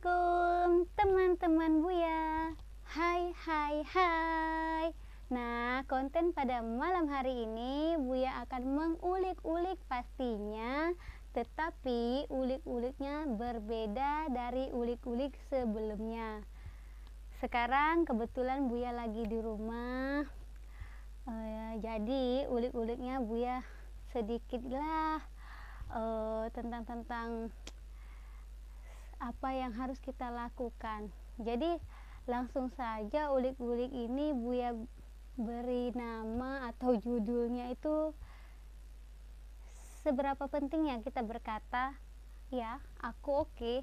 Assalamualaikum teman-teman Buya. Hai hai hai. Nah, konten pada malam hari ini Buya akan mengulik-ulik pastinya, tetapi ulik-uliknya berbeda dari ulik-ulik sebelumnya. Sekarang kebetulan Buya lagi di rumah, jadi ulik-uliknya Buya sedikitlah tentang apa yang harus kita lakukan. Jadi langsung saja ulik-ulik ini Buya beri nama atau judulnya itu seberapa pentingnya kita berkata ya aku oke.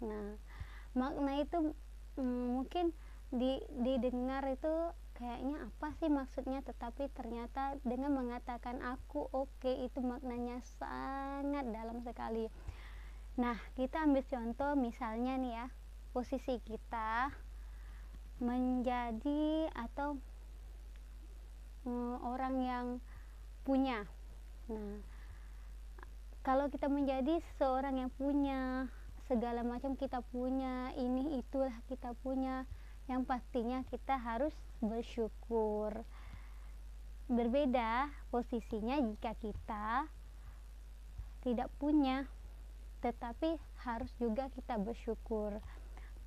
Nah, makna itu mungkin didengar itu kayaknya apa sih maksudnya, tetapi ternyata dengan mengatakan aku oke itu maknanya sangat dalam sekali. Nah, kita ambil contoh misalnya nih ya, posisi kita menjadi atau orang yang punya. Nah, kalau kita menjadi seorang yang punya segala macam, kita punya ini itulah kita punya, yang pastinya kita harus bersyukur. Berbeda posisinya jika kita tidak punya, tetapi harus juga kita bersyukur.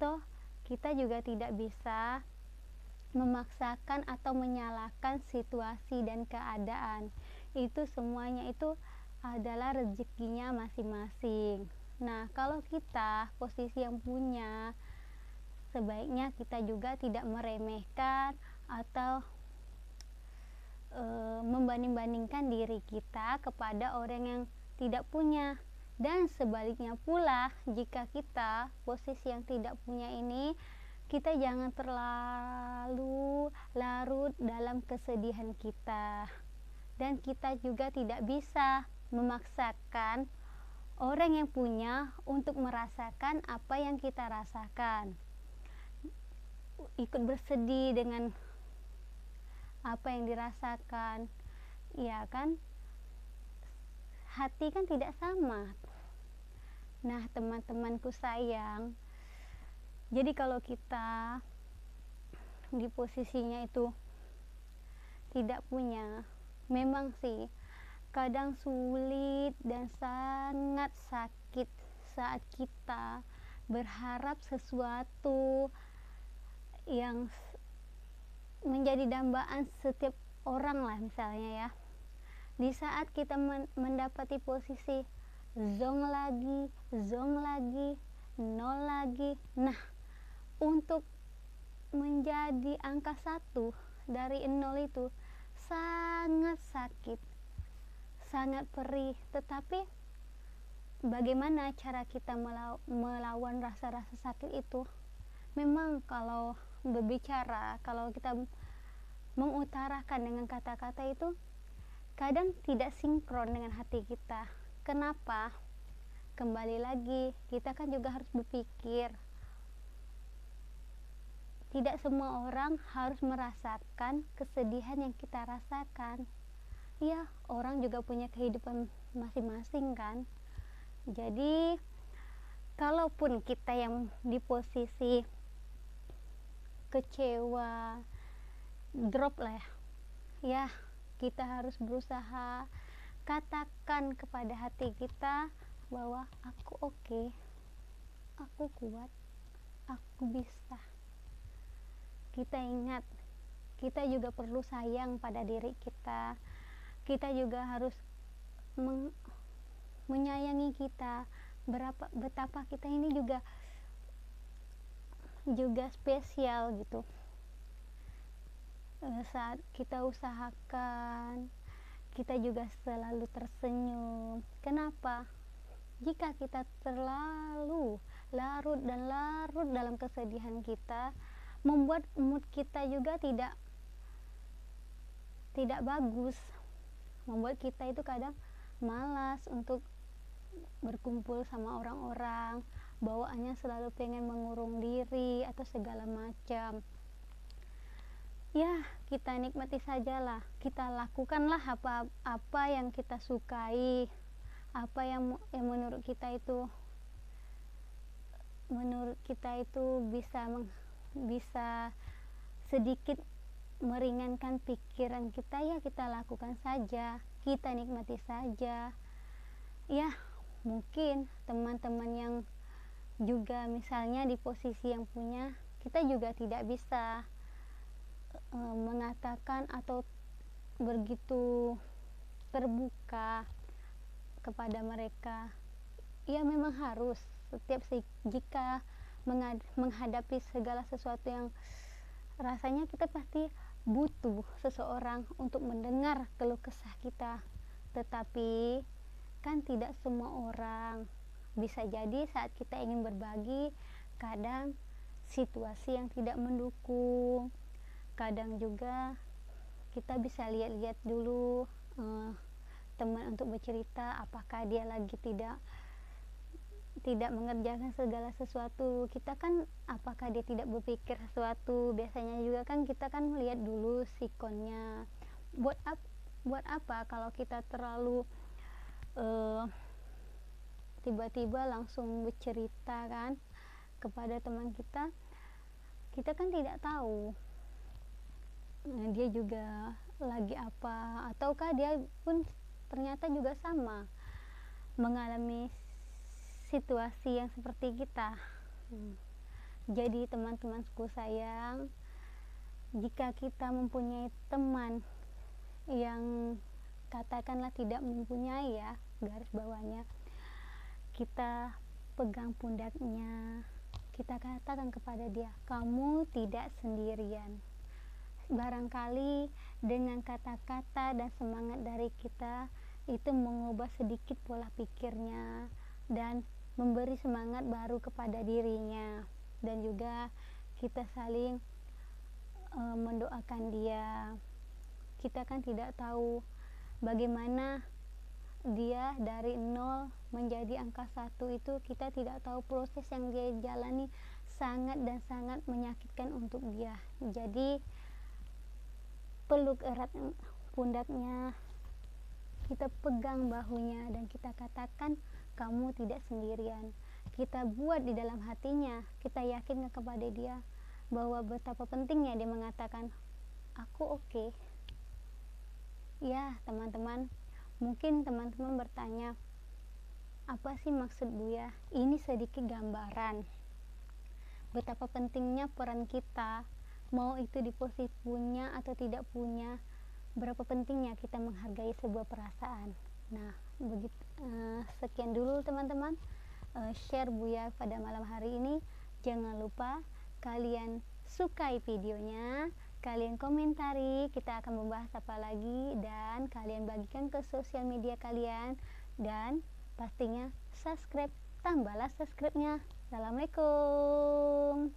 Toh kita juga tidak bisa memaksakan atau menyalahkan situasi dan keadaan. Itu semuanya itu adalah rezekinya masing-masing. Nah, kalau kita posisi yang punya, sebaiknya kita juga tidak meremehkan atau membanding-bandingkan diri kita kepada orang yang tidak punya. Dan sebaliknya pula, jika kita posisi yang tidak punya ini, kita jangan terlalu larut dalam kesedihan kita. Dan kita juga tidak bisa memaksakan orang yang punya untuk merasakan apa yang kita rasakan. Ikut bersedih dengan apa yang dirasakan, ya kan? Hati kan tidak sama. Nah, teman-temanku sayang, jadi kalau kita di posisinya itu tidak punya, memang sih kadang sulit dan sangat sakit saat kita berharap sesuatu yang menjadi dambaan setiap orang lah, misalnya ya, di saat kita mendapati posisi zong lagi, nol lagi. Nah, untuk menjadi angka 1 dari 0 itu sangat sakit, sangat perih. Tetapi bagaimana cara kita melawan rasa-rasa sakit itu? Memang kalau berbicara, kalau kita mengutarakan dengan kata-kata itu kadang tidak sinkron dengan hati kita. Kenapa? Kembali lagi, kita kan juga harus berpikir, tidak semua orang harus merasakan kesedihan yang kita rasakan. Ya, orang juga punya kehidupan masing-masing kan. Jadi kalaupun kita yang di posisi kecewa, drop lah ya, kita harus berusaha katakan kepada hati kita bahwa aku oke, aku kuat, aku bisa. Kita ingat, kita juga perlu sayang pada diri kita. Kita juga harus menyayangi kita. Betapa kita ini juga spesial gitu. Saat kita usahakan, kita juga selalu tersenyum. Kenapa? Jika kita terlalu larut dalam kesedihan kita, membuat mood kita juga tidak bagus, membuat kita itu kadang malas untuk berkumpul sama orang-orang, bawaannya selalu pengen mengurung diri atau segala macam. Ya, kita nikmati sajalah, kita lakukanlah apa yang kita sukai, apa yang menurut kita itu menurut kita itu bisa sedikit meringankan pikiran kita, ya kita lakukan saja, kita nikmati saja. Ya mungkin teman-teman yang juga misalnya di posisi yang punya, kita juga tidak bisa mengatakan atau begitu terbuka kepada mereka. Ya memang harus jika menghadapi segala sesuatu yang rasanya kita pasti butuh seseorang untuk mendengar keluh kesah kita, tetapi kan tidak semua orang. Bisa jadi saat kita ingin berbagi, kadang situasi yang tidak mendukung, kadang juga kita bisa lihat-lihat dulu teman untuk bercerita, apakah dia lagi tidak mengerjakan segala sesuatu. Kita kan apakah dia tidak berpikir sesuatu, biasanya juga kan kita kan melihat dulu sikonnya. Buat apa kalau kita terlalu tiba-tiba langsung bercerita kan kepada teman kita, kita kan tidak tahu dia juga lagi apa, ataukah dia pun ternyata juga sama mengalami situasi yang seperti kita. Jadi teman-temanku sayang, jika kita mempunyai teman yang katakanlah tidak mempunyai, ya garis bawahnya, kita pegang pundaknya, kita katakan kepada dia, kamu tidak sendirian. Barangkali dengan kata-kata dan semangat dari kita itu mengubah sedikit pola pikirnya dan memberi semangat baru kepada dirinya, dan juga kita saling mendoakan dia. Kita kan tidak tahu bagaimana dia dari 0 menjadi angka 1 itu, kita tidak tahu proses yang dia jalani sangat dan sangat menyakitkan untuk dia. Jadi peluk erat pundaknya, kita pegang bahunya, dan kita katakan kamu tidak sendirian. Kita buat di dalam hatinya, kita yakinkan kepada dia bahwa betapa pentingnya dia mengatakan aku oke. Ya teman-teman, mungkin teman-teman bertanya, apa sih maksud Buya? Ini sedikit gambaran betapa pentingnya peran kita, mau itu di posisi punya atau tidak punya, berapa pentingnya kita menghargai sebuah perasaan. Nah begitu, sekian dulu teman-teman share Buya pada malam hari ini. Jangan lupa kalian sukai videonya, kalian komentari, kita akan membahas apa lagi, dan kalian bagikan ke sosial media kalian, dan pastinya subscribe, tambahlah subscribe-nya. Assalamualaikum.